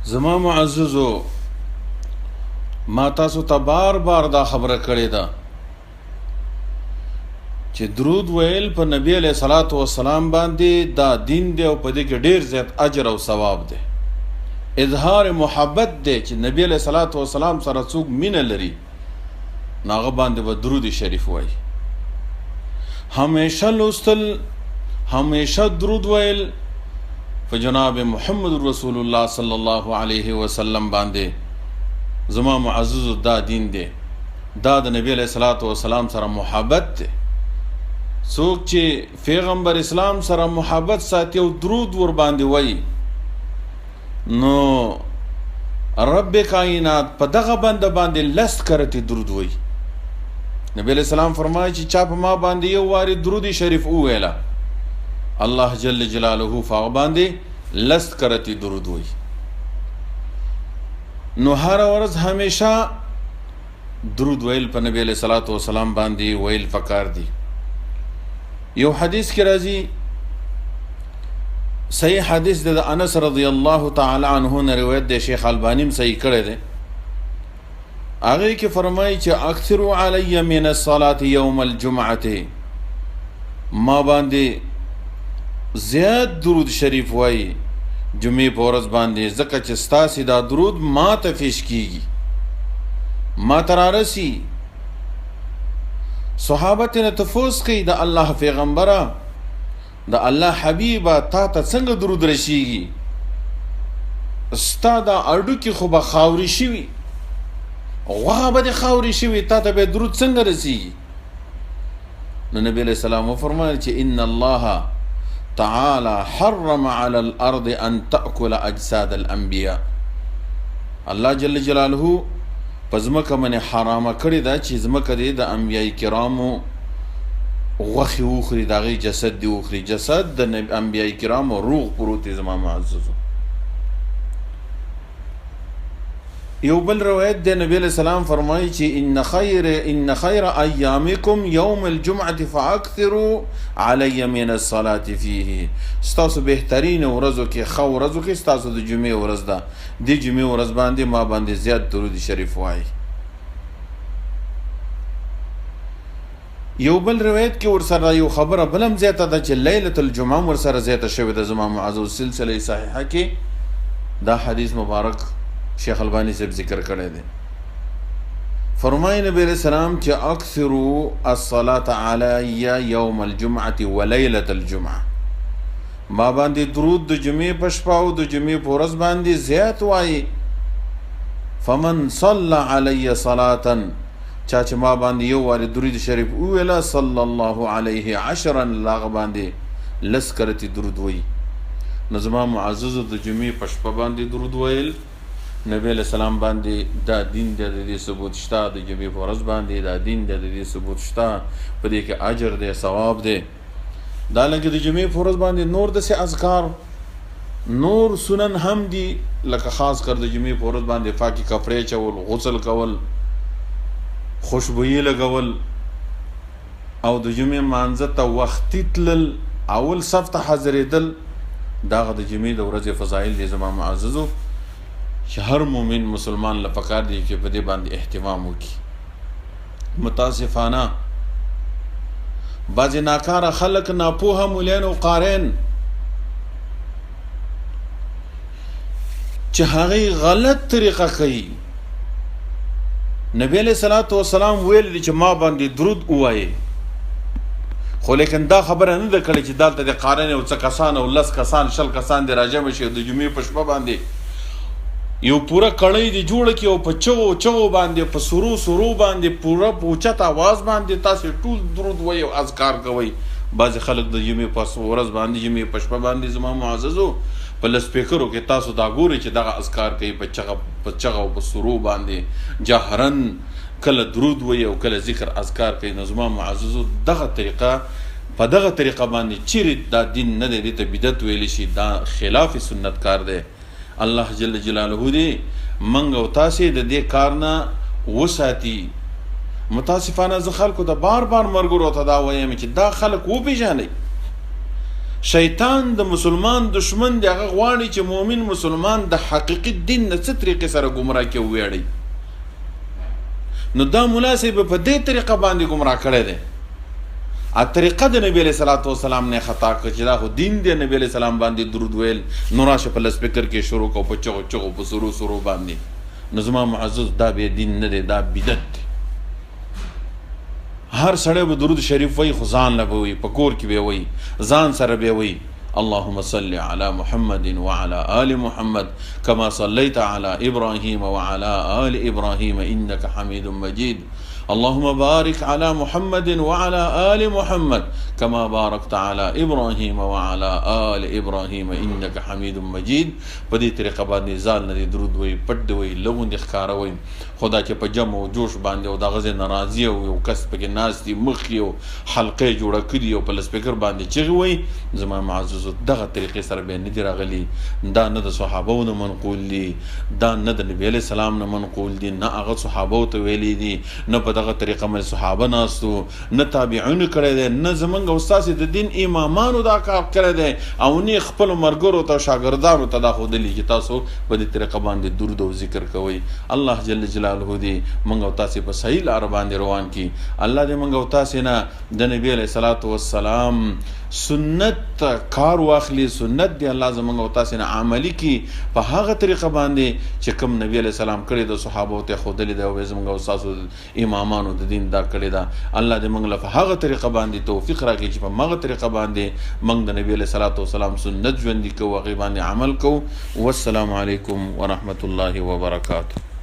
زما معززو ما تاسو ته بار بار دا خبره کړې ده چې درود ویل په نبی علیہ الصلوۃ والسلام باندې دا دین دی او په دې کې ډیر زیات اجر او ثواب دی. اظهار محبت دی چې نبی علیہ الصلوۃ والسلام سره څوک مینه لري ناغه باندې به درود شریف وایي. همیشه لوستل، همیشه درود ویل په جناب محمد رسول الله صلی الله علیه وسلم باندې زما معزز دا دین دی. دا د نبی علیہ الصلوۃ والسلام سره محبت دی. څوک چې پیغمبر اسلام سره محبت ساتي او درود ور باندې وایي نو رب کائنات په دغه بنده باندې لست کرتی درود وایي. نبی علیہ السلام فرمایي چې چا په ما باندې یو واری درود شریف وویلا الله جل جلاله فاغ باندې لست کرتی درود وایي. نو هر ورځ همیشه درود ویل په نبی علیہ الصلوۃ والسلام باندې ویل فکار دی. یو حدیث کی راځي، صحیح حدیث د انس رضی الله تعالی عنہ نے روایت دی، شیخ البانی صحیح کړی دی. هغه کې فرمایي چې اکثروا علی من الصلاة یوم الجمعه، ما باندې زیاد درود شریف وایي جمعې په ورځ باندې، ځکه چې ستاسې دا درود ما ته پیش کیږي، ما ته رارسي. صحابه ته تفوس کوي د الله پیغمبره، د الله حبیبه تا ته څنګه درود رسیږي؟ ستا دا اډو کې خو به خاوري شوي، غوغه به د خاوري شوي، تا ته به درود څنګه رسیږي؟ نو نبی علیہ السلام وفرمایل چې ان الله تعالی حرم علی الارض ان تأکل اجساد الانبیاء. الله جل جلاله په ځمکه باندې حرامه کړې ده چې ځمکه دې د انبیاء کرامو غوښې وخوري، د هغې جسد دې وخوري. جسد د انبیاء کرامو روغ پروت دی زما معززو. یو بل روایت دی، نبی علیہ السلام فرمایي چې ان خیر ایامکم یوم الجمعه فاکثروا علی من الصلاة فیه. ستاسو بهترین ورځو کې ښه ورځو کې ستاسو د جمعې ورځ ده، د جمعې ورځ باندې ما باندې زیات درود شریف وایي. یو بل روایت کې ورسره یو خبره بلم زیاته ده چې لیلة الجمعه ورسره زیاته شوې ده زما معزز. سلسله صحیحه کې دا حدیث مبارک شیخ البانی سے ذکر کړی دی. فرمایي نبی علیہ السلام چې اکثروا الصلاة علی یوم الجمعه ولیلة الجمعه، ما باندې درود د جمعې په شپه او د جمعې په ورځ باندې زیات وایي. فمن صلى علی صلاة، چا چې ما باندې یو واری درود شریف وویلا صلی الله علیه عشرا، لاغه باندې لس کرتی درود وایي. نو زما معززو د جمعې په شپه باندې درود ویل نبی علیہ السلام باندې دا دین دی، د دې ثبوت شته. د جمعې په ورځ باندې دا دین دی، د دې ثبوت شته، په دې کې اجر دی، ثواب دی. دا لکه د جمعې په ورځ باندې نور داسې اذکار، نور سنن هم دي، لکه خاص کر د جمعې په ورځ باندې پاکي کپړې چول، غسل کول، خوشبویي لګول او د جمعې مانځه ته وختي تلل، اول صف ته حاضرېدل. دغه د جمعې د ورځې فضایل دي زما معززو، چې هر مومن مسلمان له پکار دی چې په دې باندې اهتمام وکړي. متاسفانه بعضې ناکاره خلک، ناپوهه مولین او قارین، چې هغې غلط طریقه کوي. نبی علیہ الصلوۃ والسلام ویل دي چې ما باندې درود ووایي، خو لیکن دا خبره نه ده کړې چې دلته د قارین او څه کسان او لس کسان شل کسان دې راجمع شي د جمعې په شپه باندې یو پوره کړۍ دی جوړه کی او په چغو چغو باندې، په سرو سرو باندې، پوره په اوچت آواز باندې تاسو ټول درود وایي او اذکار کوئ. بعضې خلک د جمعې په ورځ باندې، جمعې په شپه باندې زما معززو په لسپیکرو کې تاسو دا ګورئ چې دغه اذکار کوي په چغه او په سرو باندې جهرن، کله درود وایي او کله ذکر اذکار کوي. نو زما معززو دغه طریقه، په دغه طریقه باندې چیرې دا دین نه دی، دې ته بدعت ویلی شي، دا خلاف سنت کار دی. الله جل جلاله دی منګ او تاسې د دې کار نه وساتي. متاسفانه زه خلکو ته بار بار مرګورو ته دا وایم چې دا خلک وپېژنئ، شیطان د مسلمان دشمن دی، هغه غواړي چې مؤمن مسلمان د حقیقي دین نه څه طریقې سره ګمراه کې وویړي. نو دا مولا صاحب په دې طریقه باندې ګمراه کړی دی. ا طریقه د نبی علیہ الصلوۃ والسلام نه خطا کړ چې دا خو دین دی. نبی علیہ السلام باندې درود ویل نو راشه په لسپیکر کې شروع کو په چغو چغو په سرو باندې. نو زما معزز دا به دین نه دی، دا بدعت دی. هر سړی به درود شریف وای خو ځان له به وي، په کور کې به وي، ځان سره به وي اللهم صل على محمد وعلى آل محمد كما صليت على إبراهيم وعلى آل إبراهيم إنك حميد مجيد. اللهم بارك على محمد وعلى آل محمد كما باركت على إبراهيم وعلى آل إبراهيم إنك حميد مجيد. په دې طریقه باندې ځان نه درود وي، پټ وي، لغون دي ښکاروي. خدا چې په جمع او جوش باندې او د غزه ناراضي او یو کس پکې ناس دي مخ یو حلقه جوړه کړي او په لسپیکر باندې چغي وي. زما معزز دغه طریقې سره به نه دی راغلي. دا نه د صحابو نه منقول دي، دا نه د نبی علیہ السلام نه منقول دي، نه هغه صحابو ته ویلي دي، نه په دغه طریقه باندې صحابه ناستو، نه تابعین کړی دي، نه زمونږ استاد د دین امامانو دا کار کړی دی، او نه خپل مرګرو ته شاګردانو ته دا ښودلي چې تاسو په دې طریقه باندې درود او ذکر کوئ. الله جل جلاله دې موږ او تاسو په صحیح لار باندې روان کړي. الله دې موږ او تاسو نه د نبی علیہ الصلوۃ والسلام سنت کار واخلي، سنت دی الله زمونږ او تاسو نه عملی کی په هغه طریقه باندې چې کوم نبی علیہ السلام کړی د صحابه ته خودلی دی او زمونږ او تاسو امامانو د دین دا کړی دا. الله دې موږ له په هغه طریقه باندې توفیق راکړي چې په هغه طریقه باندې موږ د نبی علیہ الصلوۃ والسلام سنت ژوندۍ کوو، هغه باندې عمل کوو. والسلام علیکم ورحمت الله وبرکاته.